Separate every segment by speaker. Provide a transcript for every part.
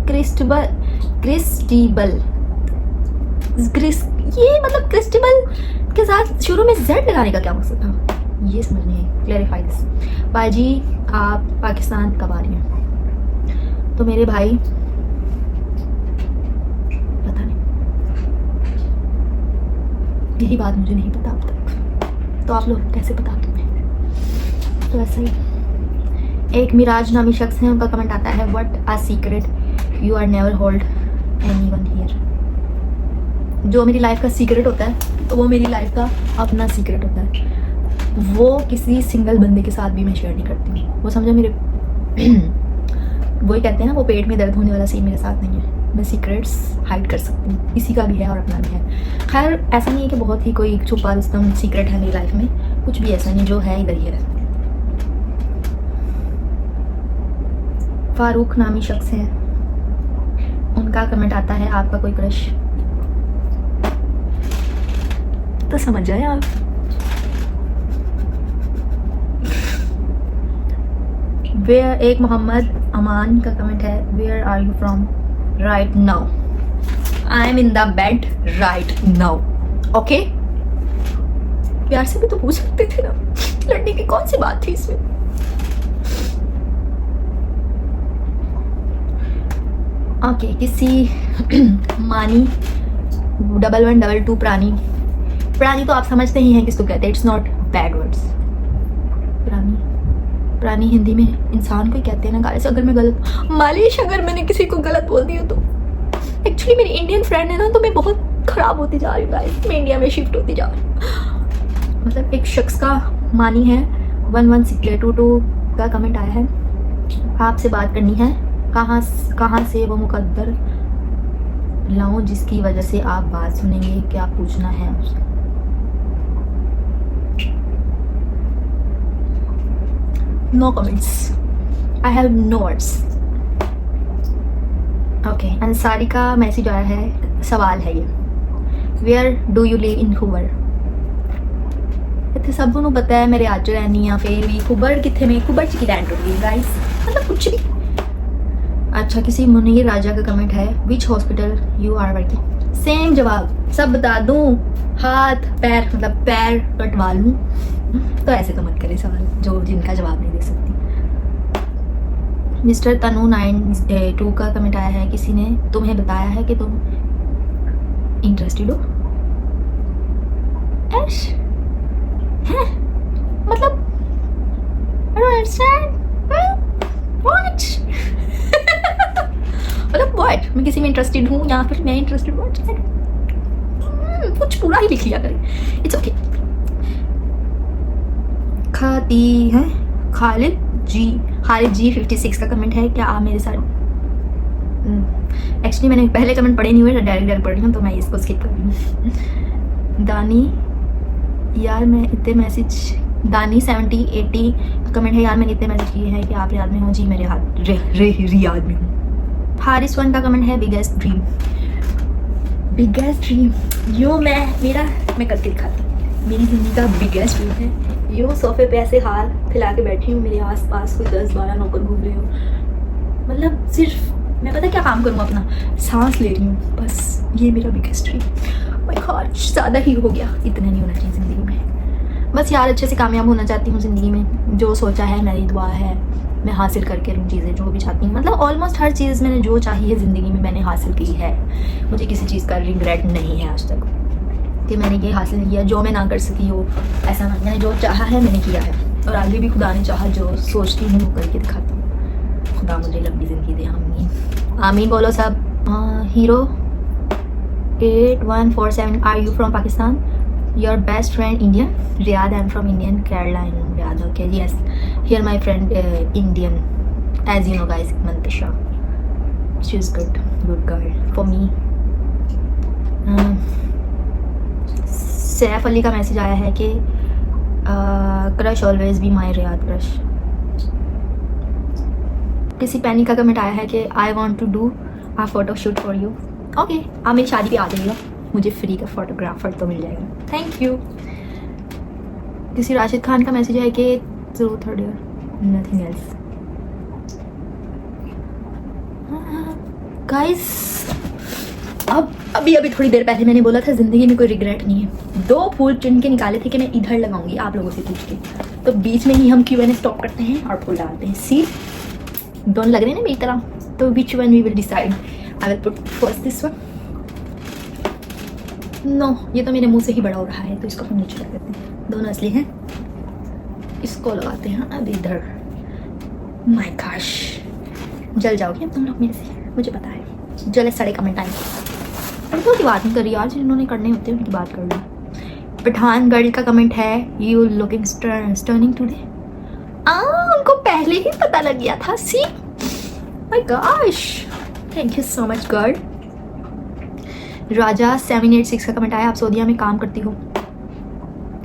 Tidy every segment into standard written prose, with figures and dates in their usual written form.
Speaker 1: क्रिस्टिबल ये मतलब क्रिस्टिबल के साथ शुरू में जेड लगाने का क्या मकसद था, ये समझ नहीं है। Clarify this. बाजी आप पाकिस्तान कब आ रही हैं? तो मेरे भाई पता नहीं, यही बात मुझे नहीं पता अब तक, तो आप लोग कैसे पता तुम्हें? तो ऐसा ही एक मिराज नामी शख्स है, उनका कमेंट आता है what a secret you are never hold anyone here. जो मेरी लाइफ का सीक्रेट होता है तो वो मेरी लाइफ का अपना सीक्रेट होता है, वो किसी सिंगल बंदे के साथ भी मैं शेयर नहीं करती हूँ। वो समझो मेरे वही कहते हैं ना, वो पेट में दर्द होने वाला सीन मेरे साथ नहीं है। मैं सीक्रेट्स हाइड कर सकती हूँ, किसी का भी है और अपना भी है। खैर ऐसा नहीं है कि बहुत ही कोई छुपा रुस्तम सीक्रेट है मेरी लाइफ में, कुछ भी ऐसा नहीं, जो है इधर ही है। फारूक नामी शख्स है, उनका कमेंट आता है आपका कोई क्रश? तो समझ जाए आप। वेयर एक मोहम्मद अमान का कमेंट है where are you from right now? I am in the bed right now. Okay, प्यार से भी तो पूछ सकते थे ना, लड़ने की कौन सी बात थी इसमें? ओके किसी मानी 1112 प्राणी, प्राणी तो आप समझते ही हैं किसको कहते हैं, इट्स नॉट बैड वर्ड्स। प्राणी, प्राणी हिंदी में इंसान को ही कहते हैं ना गाइस। अगर मैं गलत मालिश, अगर मैंने किसी को गलत बोल दिया तो एक्चुअली मेरी इंडियन फ्रेंड है ना, तो मैं बहुत खराब होती जा रही हूँ गाइस, मैं इंडिया में शिफ्ट होती जा रही हूँ। मतलब एक शख्स का मानी है 1122 का कमेंट आया है आपसे बात करनी है, कहाँ से वो मुकद्दर लाऊं जिसकी वजह से आप बात सुनेंगे, क्या पूछना है उससे? No comments, I have no words. Okay Ansari का मैसेज आया है, सवाल है ये where do you live in Khobar? इतने सब नूं पता है मेरे अज रहनी आ, फिर भी खुबर कितने में, खुबर च की रैंट होगी गाइस, मतलब कुछ भी। अच्छा किसी मुनीर राजा का कमेंट है which hospital you are working? Same जवाब, सब बता दूं, हाथ पैर मतलब पैर कटवा लूं? तो ऐसे तो मत करें सवाल जो जिनका जवाब नहीं दे सकती। मिस्टर तनु 92 का कमेंट आया है किसी ने तुम्हें बताया है कि तुम इंटरेस्टेड हो? ऐश है मतलब I don't understand what मतलब व्हाट, मैं किसी में इंटरेस्टेड हूँ या फिर मैं इंटरेस्टेड हूँ? कुछ पूरा ही लिख लिया करें, इट्स ओके। खाती है खालिद जी 56 का कमेंट है क्या आप मेरे साथ? एक्चुअली मैंने पहले कमेंट पढ़े नहीं हुए, डायरेक्ट पढ़ रही हूँ तो मैं इसको स्किप कर रही हूँ। दानी यार मैं इतने मैसेज, दानी 7080 कमेंट है यार मैंने इतने मैसेज किए हैं कि आप याद में हो जी, मेरे हाथ रियाद में हूँ। हारिस 1 का कमेंट है बिगेस्ट ड्रीम, बिगेस्ट ड्रीम यो मैं करके दिखाती हूँ। मेरी ज़िंदगी का बिगेस्ट ड्रीम है यूँ सोफे पे ऐसे हाथ फैला के बैठी हूँ, मेरे आस पास कोई 10-12 नौकर घूम रहे हो, मतलब सिर्फ मैं पता क्या काम करूँ, अपना सांस ले रही हूँ बस, ये मेरा बिगेस्ट ड्रीम। माय गॉड ज़्यादा ही हो गया, इतना नहीं होना चाहिए ज़िंदगी में। बस यार अच्छे से कामयाब होना चाहती हूँ ज़िंदगी में, जो सोचा है मेरी दुआ है मैं हासिल करके रहूँ चीज़ें जो भी चाहती हूँ, मतलब ऑलमोस्ट हर चीज़ मैंने जो चाहिए है ज़िंदगी में मैंने हासिल की है। मुझे किसी चीज़ का रिग्रेट नहीं है आज तक कि मैंने ये हासिल नहीं किया, जो मैं ना कर सकी हो ऐसा नहीं, मैंने जो चाहा है मैंने किया है, और आगे भी खुदा ने चाहा जो सोचती हूँ वो करके दिखाती हूँ। खुदा मुझे लंबी ज़िंदगी दे, आमीन आमीन बोलो सब। Hero 8147 are you from Pakistan? Your best friend Indian? Riyadh I am from Indian Kerala in Riyadh. Okay yes here my friend Indian as you know guys Mantasha, she is good girl for me. Saif Ali का message आया है कि crush always be my Riyadh crush. किसी Penny का comment आया है कि I want to do a photo shoot for you. Okay आप मेरी शादी पे आ जाइएगा, मुझे फ्री का फोटोग्राफर तो मिल जाएगा, थैंक यू। किसी राशिद खान का मैसेज है कि third year nothing else. Guys अब अभी थोड़ी देर पहले मैंने बोला था ज़िंदगी में कोई रिग्रेट नहीं है। 2 फूल चुन के निकाले थे कि मैं इधर लगाऊंगी आप लोगों से पूछ के, तो बीच में ही हम Q&A स्टॉप करते हैं और फूल डालते हैं। सी दोनों लग रहे हैं ना मेरी तरह, तो which one we will decide. I will put first this one. No, ये तो मेरे मुंह से ही बड़ा हो रहा है, तो इसको हम नीचे लगा देते हैं। दोनों असली हैं, इसको लगाते हैं अब इधर। माय गॉश, जल जाओगे अब तुम लोग मेरे से, मुझे पता है। जले सड़े कमेंट आएंगे, उनको की बात नहीं करी यार, जिन्होंने करने होते हैं उनकी बात कर लो। पठान गर्ल का कमेंट है, यू लुकिंग स्टर्निंग टुडे। उनको पहले ही पता लग गया था। See my gosh, thank you so much girl. Raja 786 का कमेंट आया, आप सऊदीया में काम करती हो?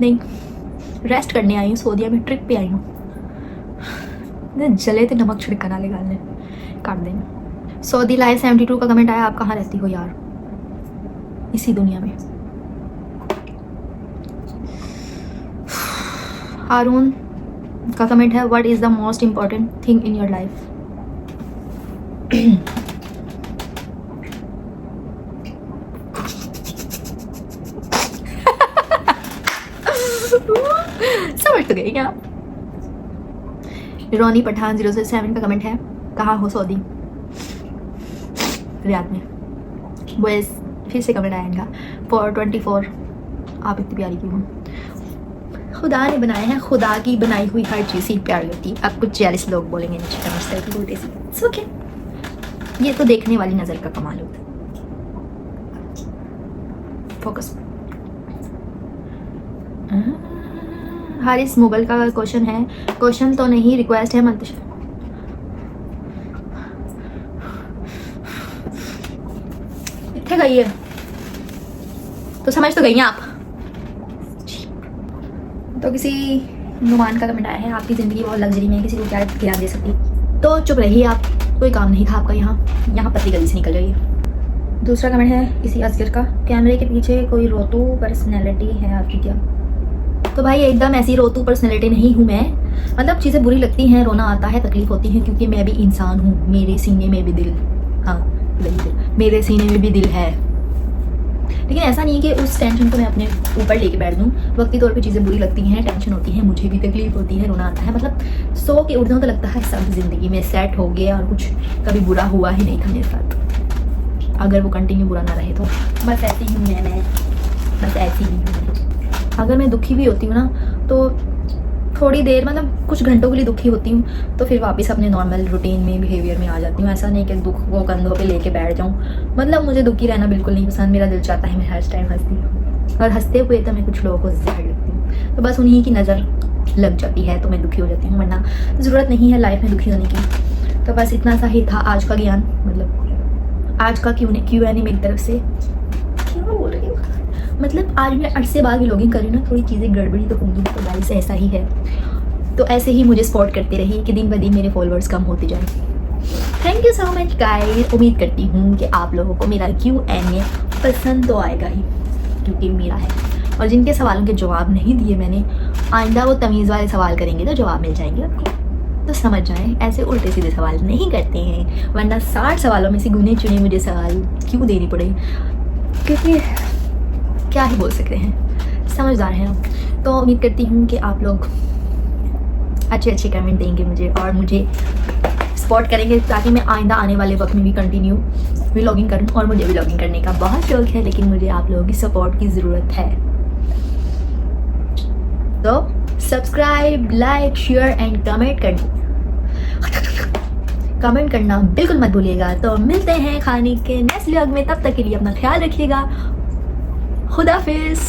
Speaker 1: नहीं, रेस्ट करने आई हूँ, सऊदीया में ट्रिप पे आई हूँ। जले थे नमक छिड़का ना निकालने काट देना। सऊदी लाइव 72 का कमेंट आया, आप कहाँ रहती हो यार? इसी दुनिया में। हारून का कमेंट है, what is the most important thing in your life? समझ तो गई क्या? रोनी पठान 007 का कमेंट है, कहाँ हो सऊदी? रियाद में। बॉयज फिर से कमेंट आया इनका, 424 आप इतनी प्यारी क्यों हो? खुदा ने बनाया है, खुदा की बनाई हुई हर चीज़ ही प्यारी होती है। अब कुछ जेलिस लोग बोलेंगे नीचे समझते हैं उल्टे सी, ओके, ये तो देखने वाली नज़र का कमाल होता है। फोकस। हारिस मुगल का क्वेश्चन है, क्वेश्चन तो नहीं रिक्वेस्ट है मंतशा। इतने गई है तो समझ तो गई हैं आप। तो किसी नुमान का कमेंट आया है, आपकी ज़िंदगी बहुत लग्जरी में है, किसी को क्या ध्यान दे सकती? तो चुप रहिए आप, कोई काम नहीं था आपका यहाँ पतली गली से निकल रही है। दूसरा कमेंट है किसी असगर का, कैमरे के पीछे कोई रोतू पर्सनैलिटी है आपकी क्या? तो भाई एकदम ऐसी रोतू पर्सनैलिटी नहीं हूँ मैं, मतलब चीज़ें बुरी लगती हैं, रोना आता है, तकलीफ होती है, क्योंकि मैं भी इंसान हूँ, मेरे सीने में भी दिल, हाँ मेरे सीने में भी दिल है। लेकिन ऐसा नहीं कि उस टेंशन को मैं अपने ऊपर लेके बैठ दूँ। वक्ती तौर पे चीज़ें बुरी लगती हैं, टेंशन होती है, मुझे भी तकलीफ होती है, रोना आता है, मतलब सो के उठ जाऊँ तो लगता है सब ज़िंदगी में सेट हो गया और कुछ कभी बुरा हुआ ही नहीं था मेरे साथ। अगर वो कंटिन्यू बुरा ना रहे तो बस ऐसी ही मैं बस ऐसी ही हूँ। अगर मैं दुखी भी होती हूँ ना तो थोड़ी देर, मतलब कुछ घंटों के लिए दुखी होती हूँ, तो फिर वापस अपने नॉर्मल रूटीन में बिहेवियर में आ जाती हूँ। ऐसा नहीं कि दुख को कंधों पे लेके बैठ जाऊँ, मतलब मुझे दुखी रहना बिल्कुल नहीं पसंद। मेरा दिल चाहता है मैं हर टाइम हंसती हूँ, और हंसते हुए तो मैं कुछ लोगों को जहर लगती हूँ, तो बस उन्हीं की नज़र लग जाती है तो मैं दुखी हो जाती हूँ, वरना ज़रूरत नहीं है लाइफ में दुखी होने की। तो बस इतना सा ही था आज का ज्ञान, मतलब आज का Q&A मेरी तरफ से। क्या बोल रही हूँ, मतलब आज मैं 8 से बाद भी लॉगिंग कर रही हूँ ना, थोड़ी चीज़ें गड़बड़ी तो होंगी, तो गाइस ऐसा ही है। तो ऐसे ही मुझे सपोर्ट करते रहिए कि दिन ब दिन मेरे फॉलोअर्स कम होते जाएं। Thank you so much guys, उम्मीद करती हूँ कि आप लोगों को मेरा Q&A पसंद तो आएगा ही, क्योंकि मेरा है। और जिनके सवालों के जवाब नहीं दिए मैंने, आइंदा वो तमीज़ वाले सवाल करेंगे तो जवाब मिल जाएंगे आपको। तो समझ जाएं, ऐसे उल्टे सीधे सवाल नहीं करते हैं, वरना 60 सवालों में से गुने चुने मुझे सवाल क्यों देने पड़े, क्योंकि क्या ही बोल सकते हैं, समझदार हैं आप। तो उम्मीद करती हूँ कि आप लोग अच्छे कमेंट देंगे मुझे और मुझे सपोर्ट करेंगे, ताकि मैं आइंदा आने वाले वक्त में भी कंटिन्यू व्लॉगिंग करूँ। और मुझे व्लॉगिंग करने का बहुत शौक है, लेकिन मुझे आप लोगों की सपोर्ट की ज़रूरत है। तो subscribe, like, share and comment करना बिल्कुल मत भूलिएगा। तो मिलते हैं खाने के नेक्स्ट व्लॉग में, तब तक के लिए अपना ख्याल रखिएगा। खुदाफिज।